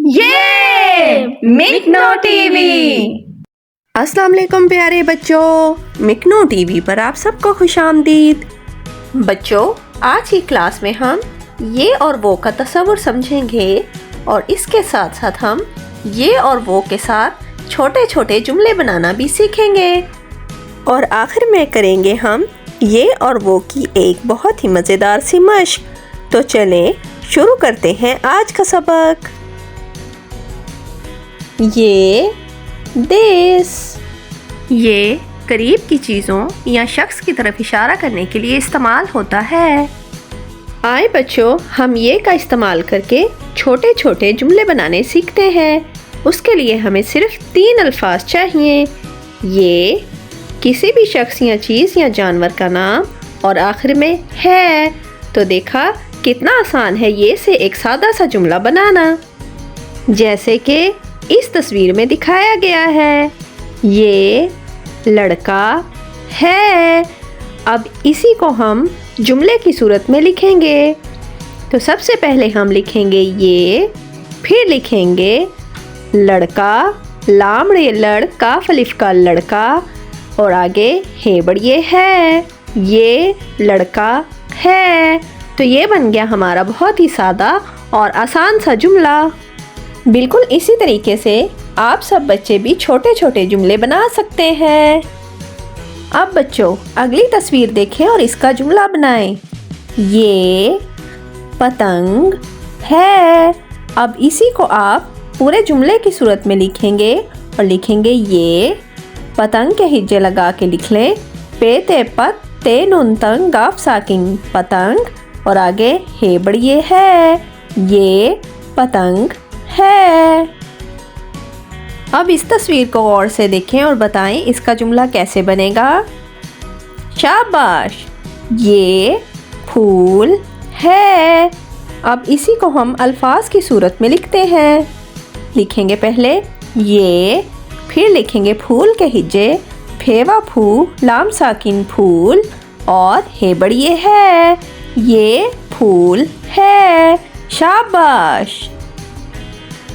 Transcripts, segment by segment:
یہ مکنو T V. السلام علیکم پیارے بچوں، مکنو ٹی وی پر آپ سب کو خوش آمدید۔ بچوں، آج کی کلاس میں ہم یہ اور وہ کا تصور سمجھیں گے اور اس کے ساتھ ساتھ ہم یہ اور وہ کے ساتھ چھوٹے چھوٹے جملے بنانا بھی سیکھیں گے، اور آخر میں کریں گے ہم یہ اور وہ کی ایک بہت ہی مزیدار سی مشق۔ تو چلیں شروع کرتے ہیں آج کا سبق۔ یہ، دس، یہ قریب کی چیزوں یا شخص کی طرف اشارہ کرنے کے لیے استعمال ہوتا ہے۔ آئے بچوں، ہم یہ کا استعمال کر کے چھوٹے چھوٹے جملے بنانے سیکھتے ہیں۔ اس کے لیے ہمیں صرف 3 الفاظ چاہیے۔ یہ کسی بھی شخص یا چیز یا جانور کا نام، اور آخر میں ہے۔ تو دیکھا کتنا آسان ہے یہ سے ایک سادہ سا جملہ بنانا، جیسے کہ اس تصویر میں دکھایا گیا ہے۔ یہ لڑکا ہے۔ اب اسی کو ہم جملے کی صورت میں لکھیں گے۔ تو سب سے پہلے ہم لکھیں گے یہ، پھر لکھیں گے لڑکا، لام ڑے لڑ کاف الف کا لڑکا، اور آگے ہے بڑیے ہے۔ یہ لڑکا ہے۔ تو یہ بن گیا ہمارا بہت ہی سادہ اور آسان سا جملہ۔ بالکل اسی طریقے سے آپ سب بچے بھی چھوٹے چھوٹے جملے بنا سکتے ہیں۔ اب بچوں اگلی تصویر دیکھیں اور اس کا جملہ بنائیں۔ یہ پتنگ ہے۔ اب اسی کو آپ پورے جملے کی صورت میں لکھیں گے اور لکھیں گے یہ، پتنگ کے ہجے لگا کے لکھ لیں، پے تے پت تے نون تنگ گاف ساکن پتنگ، اور آگے ہے بڑیے ہے۔ یہ پتنگ ہے۔ اب اس تصویر کو غور سے دیکھیں اور بتائیں اس کا جملہ کیسے بنے گا۔ شاباش، یہ پھول ہے۔ اب اسی کو ہم الفاظ کی صورت میں لکھتے ہیں۔ لکھیں گے پہلے یہ، پھر لکھیں گے پھول کے ہجے، پھیوا پھو لام ساکن پھول، اور ہے بڑیے ہے۔ یہ پھول ہے۔ شاباش۔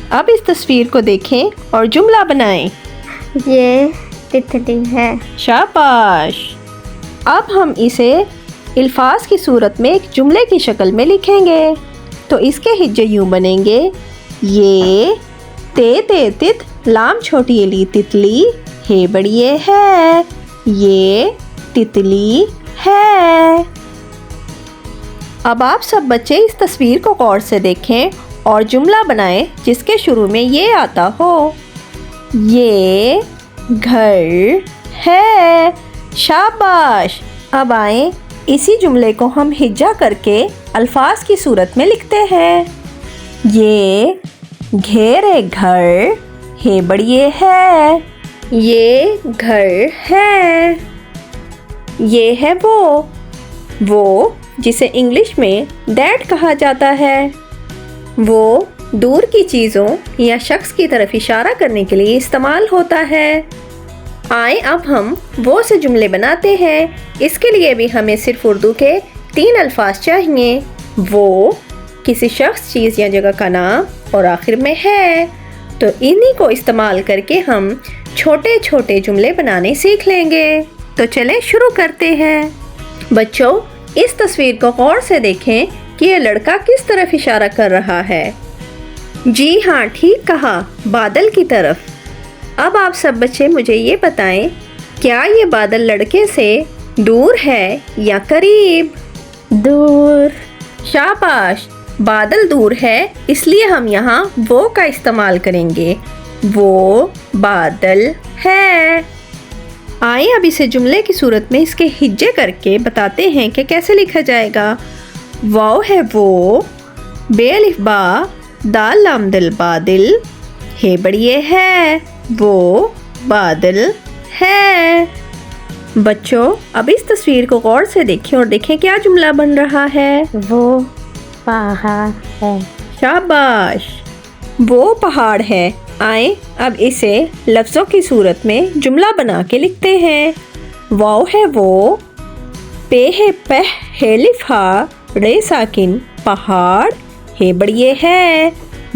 اب اس تصویر کو دیکھیں اور جملہ بنائیں۔ یہ تتلی ہے۔ شاباش۔ اب ہم اسے الفاظ کی صورت میں ایک جملے کی شکل میں لکھیں گے۔ تو اس کے ہجے یوں بنیں گے، یہ تے تے تت لام چھوٹی لی تتلی، ہے بڑیے ہے۔ یہ تتلی ہے۔ اب آپ سب بچے اس تصویر کو غور سے دیکھیں اور جملہ بنائیں جس کے شروع میں یہ آتا ہو۔ یہ گھر ہے۔ شاباش۔ اب آئیں اسی جملے کو ہم ہجا کر کے الفاظ کی صورت میں لکھتے ہیں۔ یہ گھیرے گھر، ہے بڑیے ہے۔ یہ گھر ہے۔ یہ ہے وہ جسے انگلش میں دیٹ کہا جاتا ہے۔ وہ دور کی چیزوں یا شخص کی طرف اشارہ کرنے کے لیے استعمال ہوتا ہے۔ آئیں اب ہم وہ سے جملے بناتے ہیں۔ اس کے لیے بھی ہمیں صرف اردو کے 3 الفاظ چاہیے۔ وہ کسی شخص، چیز یا جگہ کا نام، اور آخر میں ہے۔ تو انہی کو استعمال کر کے ہم چھوٹے چھوٹے جملے بنانے سیکھ لیں گے۔ تو چلیں شروع کرتے ہیں۔ بچوں اس تصویر کو غور سے دیکھیں کہ یہ لڑکا کس طرف اشارہ کر رہا ہے۔ جی ہاں، ٹھیک کہا، بادل کی طرف۔ اب آپ سب بچے مجھے یہ بتائیں، کیا یہ بادل لڑکے سے دور ہے یا قریب؟ دور۔ شاباش، بادل دور ہے، اس لیے ہم یہاں وہ کا استعمال کریں گے۔ وہ بادل ہے۔ آئیں اب اسے جملے کی صورت میں اس کے ہجے کر کے بتاتے ہیں کہ کیسے لکھا جائے گا۔ واو ہے وہ، بے الف با دال لام دل بادل، ہے بڑیے ہے۔ وہ بادل ہے۔ بچوں اب اس تصویر کو غور سے دیکھیں اور دیکھیں کیا جملہ بن رہا ہے۔ وہ پہاڑ ہے۔ شاباش، وہ پہاڑ ہے۔ آئیں اب اسے لفظوں کی صورت میں جملہ بنا کے لکھتے ہیں۔ واو ہے وہ، پے ہے پہ، ہے لف ہا، رے ساکن پہاڑ، ہے بڑیے ہے۔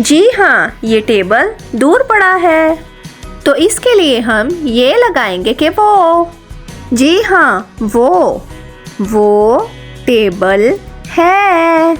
جی ہاں، یہ ٹیبل دور پڑا ہے، تو اس کے لیے ہم یہ لگائیں گے کہ وہ۔ جی ہاں، وہ ٹیبل ہے۔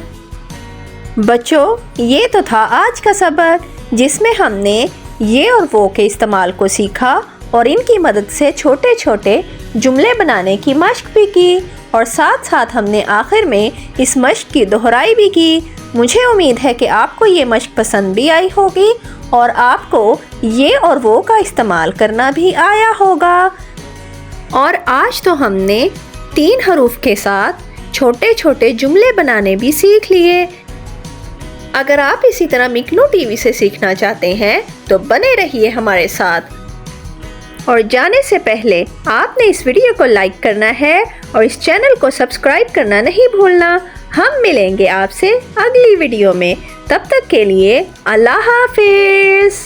بچوں، یہ تو تھا آج کا سبق، جس میں ہم نے یہ اور وہ کے استعمال کو سیکھا اور ان کی مدد سے چھوٹے چھوٹے جملے بنانے کی مشق بھی کی، اور ساتھ ساتھ ہم نے آخر میں اس مشق کی دہرائی بھی کی۔ مجھے امید ہے کہ آپ کو یہ مشق پسند بھی آئی ہوگی اور آپ کو یہ اور وہ کا استعمال کرنا بھی آیا ہوگا۔ اور آج تو ہم نے 3 حروف کے ساتھ چھوٹے چھوٹے جملے بنانے بھی سیکھ لیے۔ اگر آپ اسی طرح مکنو ٹی وی سے سیکھنا چاہتے ہیں تو بنے رہیے ہمارے ساتھ۔ اور جانے سے پہلے آپ نے اس ویڈیو کو لائک کرنا ہے اور اس چینل کو سبسکرائب کرنا نہیں بھولنا۔ ہم ملیں گے آپ سے اگلی ویڈیو میں، تب تک کے لیے اللہ حافظ۔